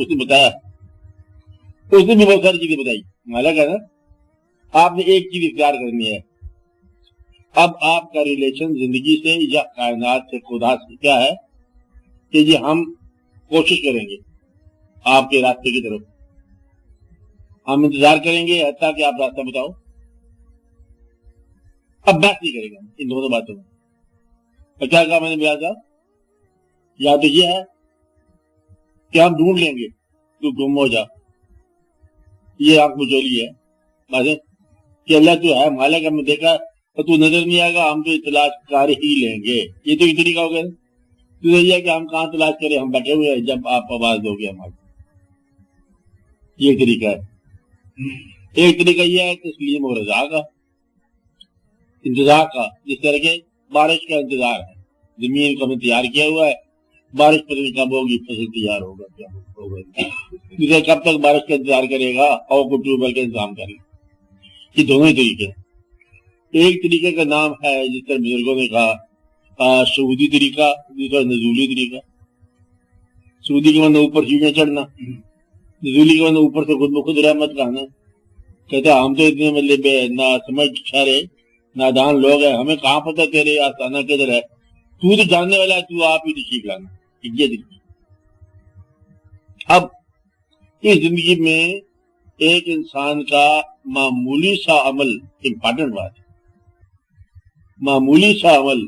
اس نے بتایا، اس نے بھی بہت ساری چیزیں بتائی. مالا کہ نا آپ نے ایک چیز اختیار کرنی ہے. اب آپ کا ریلیشن زندگی سے یا کائنات سے، خدا سے کیا ہے کہ جی ہم کوشش کریں گے آپ کے راستے کی طرف، ہم انتظار کریں گے حتیٰ کہ آپ راستہ بتاؤ. اب بحث نہیں کرے گا ان دونوں باتوں میں. اور کیا کہا میں نے بیان صاحب؟ یا تو یہ ہے کہ ہم ڈھونڈ لیں گے تو گم ہو جا، یہ آنکھ مچولی ہے باتیں کہ اللہ تو ہے مالک، ہم نے دیکھا تو تو نظر نہیں آئے گا، ہم تو تلاش کر ہی لیں گے. یہ تو ایک طریقہ ہو گیا. تو یہ ہے کہ ہم کہاں تلاش کریں، ہم بیٹھے ہوئے ہیں جب آپ آواز دو گے ہمارے. یہ طریقہ ہے. ایک طریقہ یہ ہے تسلیم و رضا کا، انتظار کا، جس طرح کے بارش کا انتظار ہے. زمین کو ہم نے تیار کیا ہوا ہے، بارش پتہ نہیں کب ہوگی، فصل تیار ہوگا کیا ہوگا. جسے کب تک بارش کا انتظار کرے گا اور کو ٹیوب ویل کا انتظام کرے گا. یہ دونوں ہی طریقے ہیں. ایک طریقے کا نام ہے جس طرح بزرگوں نے کہا سعودی طریقہ، دوسرا نزولی طریقہ. سعودی کے معنی اوپر سیڑھیاں چڑھنا، نزولی کے معنی اوپر سے خود بخود رحمت کا آنا. کہتا ہم تو اتنے مطلب نہ سمجھ ٹھہرے نادان لوگ ہیں، ہمیں کہاں پتہ تیرے آستانہ کدھر ہے، تو جاننے والا ہے، تو آپ ہی تشریف لانا. یہ طریقہ. اب اس زندگی میں ایک انسان کا معمولی سا عمل امپارٹنٹ بات ہے. معمولی سا عمل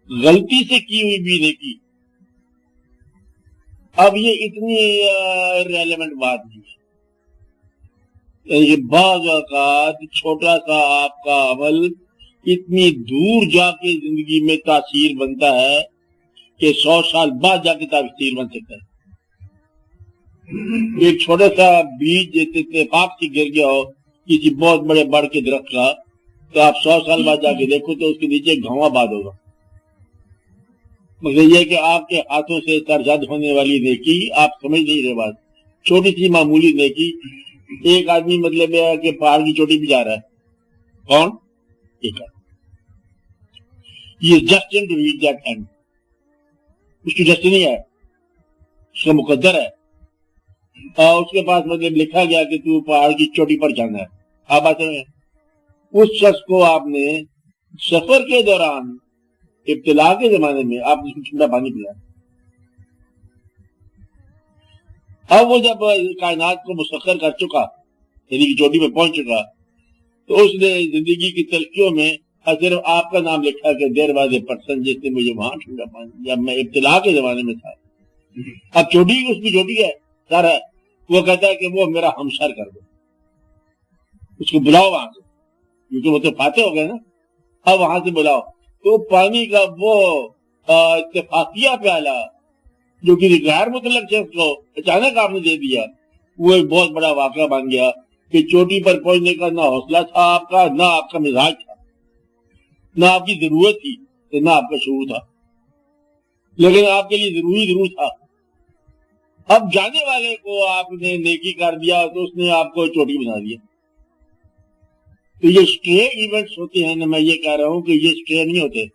غلطی سے کی ہوئی بھی نیکی، اب یہ اتنی ریلیونٹ بات نہیں ہے. یعنی بعض اوقات چھوٹا سا آپ کا عمل اتنی دور جا کے زندگی میں تاثیر بنتا ہے کہ 100 سال بعد جا کے تاثیر بن سکتا ہے. ایک چھوٹا سا بیج اتفاق سے گر گیا ہو کسی بہت بڑے بڑ کے درخت کا، تو آپ 100 سال بعد جا کے دیکھو تو اس کے نیچے گھاواں باد ہوگا. مگر یہ کہ آپ کے ہاتھوں سے سرزد ہونے والی نیکی آپ سمجھ نہیں رہے. بات چھوٹی سی معمولی نیکی. ایک آدمی مطلب ہے کہ پہاڑ کی چوٹی پہ جا رہا ہے. کون؟ ایک آدمی. یہ destined to reach that end. اس کی ڈیسٹنی ہے، اس کا مقدر ہے، اور اس کے پاس مطلب لکھا گیا کہ تو پہاڑ کی چوٹی پر جانا ہے. آپ باتیں ہیں اس شخص کو آپ نے سفر کے دوران ابتلا کے زمانے میں آپ نے ٹھنڈا پانی پلایا. اب وہ جب کائنات کو مسخر کر چکا، یعنی کہ چوٹی پہ پہنچ چکا، تو اس نے زندگی کی تلخیوں میں صرف آپ کا نام لکھا کہ دیر واز اے پرسن جس نے مجھے وہاں ٹھنڈا پانی، جب میں ابتلا کے زمانے میں تھا. اب چوٹی اس کی چوٹی ہے، سر ہے، وہ کہتا ہے کہ وہ میرا ہمسر کر دو، اس کو بلاؤ وہاں سے، کیونکہ وہ تو فاتح ہو گئے نا. اب وہاں سے بلاؤ. تو پانی کا وہ اتفاقیہ پیالہ جو کہ غیر متعلق شخص کو اچانک آپ نے دے دیا، وہ ایک بہت بڑا واقعہ بن گیا کہ چوٹی پر پہنچنے کا نہ حوصلہ تھا آپ کا، نہ آپ کا مزاج تھا، نہ آپ کی ضرورت تھی، نہ آپ کا شعور تھا، لیکن آپ کے لیے ضرور تھا. اب جانے والے کو آپ نے نیکی کر دیا تو اس نے آپ کو چوٹی بنا دیا. تو یہ اسٹرے ایونٹس ہوتے ہیں نا، میں یہ کہہ رہا ہوں کہ یہ اسٹرے نہیں ہوتے،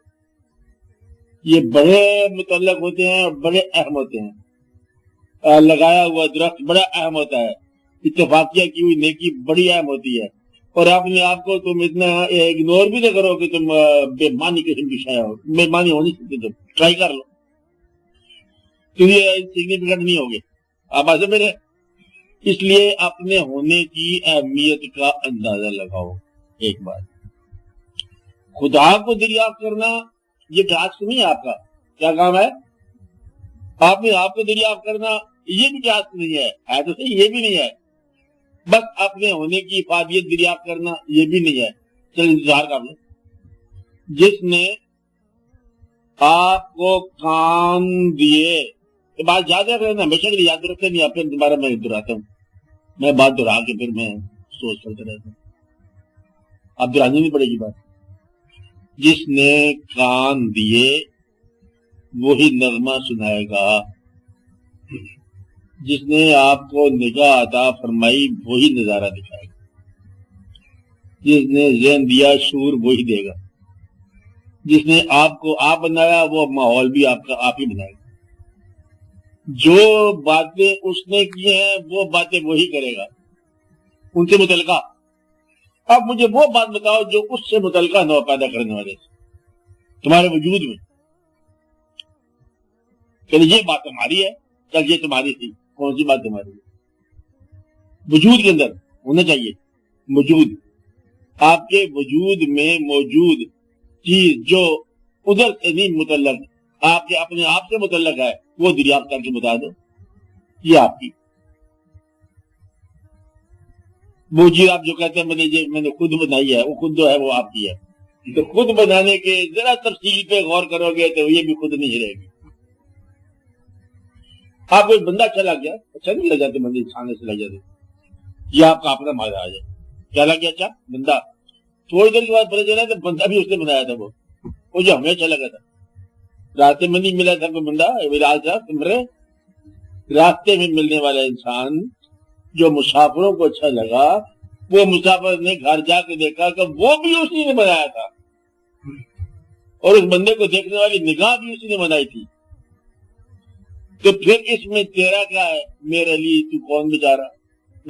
یہ بڑے متعلق ہوتے ہیں اور بڑے اہم ہوتے ہیں. لگایا ہوا درخت بڑا اہم ہوتا ہے، اتفاقیہ کی ہوئی نیکی بڑی اہم ہوتی ہے. اور اپنے آپ کو تم اتنا اگنور بھی نہ کرو کہ تم بے معنی قسم کی شے ہو. بے معنی ہو نہیں سکتے، تم ٹرائی کر لو تو یہ سگنیفیکینٹ نہیں ہوگے آپ ایسے میرے. اس لیے اپنے ہونے کی اہمیت کا اندازہ لگاؤ. ایک بات خدا کو دریافت کرنا یہ ٹاسک نہیں ہے آپ کا. کیا کام ہے؟ آپ نے آپ کو دریافت کرنا یہ بھی ٹاسک نہیں ہے تو صحیح، یہ بھی نہیں ہے. بس اپنے ہونے کی افادیت دریافت کرنا یہ بھی نہیں ہے. چل انتظار کر لو. جس نے آپ کو کان دیے، بات یاد رکھ رہے نا، ہمیشہ کے لیے یاد رکھتے نہیں. آپ دوبارہ میں دہراتا ہوں، میں بات دہرا کے پھر میں سوچ کرتے رہتا ہوں، آپ دہرانی نہیں پڑے گی بات. جس نے کان دیے وہی نغمہ سنائے گا، جس نے آپ کو نگاہ عطا فرمائی وہی نظارہ دکھائے گا، جس نے ذہن دیا شعور وہی دے گا، جس نے آپ کو آپ بنایا وہ ماحول بھی آپ کا آپ ہی بنائے گا. جو باتیں اس نے کی ہیں وہ باتیں وہی کرے گا ان سے متعلقہ. اب مجھے وہ بات بتاؤ جو اس سے متعلقہ نہ ہو پیدا کرنے والے سے تمہارے وجود میں. کہ یہ بات تمہاری ہے، چل یہ تمہاری تھی. کون سی بات تمہاری ہے؟ وجود کے اندر ہونا چاہیے. وجود آپ کے وجود میں موجود چیز جو ادھر سے نہیں متعلق، آپ کے اپنے آپ سے متعلق ہے، وہ دریافت کر کے بتا دو. یہ آپ کی وہ چیز آپ جو کہتے ہیں میں نے خود بنائی ہے، وہ خود جو ہے وہ آپ کی ہے. تو خود بنانے کے ذرا تفصیل پہ غور کرو گے تو یہ بھی خود نہیں رہے گی. آپ کوئی بندہ چلا گیا، اچھا نہیں لگ جاتے بندے کھانے سے لگ جاتے، یہ آپ کا اپنا مزہ آ جائے. کیا لگ گیا؟ اچھا بندہ. تھوڑی دیر کے بعد پتہ چلا تو بندہ بھی اس نے بنایا تھا، وہ جو ہمیں اچھا لگا تھا. راستے میں نہیں ملا تھا کوئی بندہ، راستے میں ملنے والا انسان جو مسافروں کو اچھا لگا، وہ مسافر نے گھر جا کے دیکھا کہ وہ بھی اسی نے بنایا تھا، اور اس بندے کو دیکھنے والی نگاہ بھی اسی نے بنائی تھی. تو پھر اس میں تیرا کیا ہے؟ میرے لیے تو کون بیچارہ؟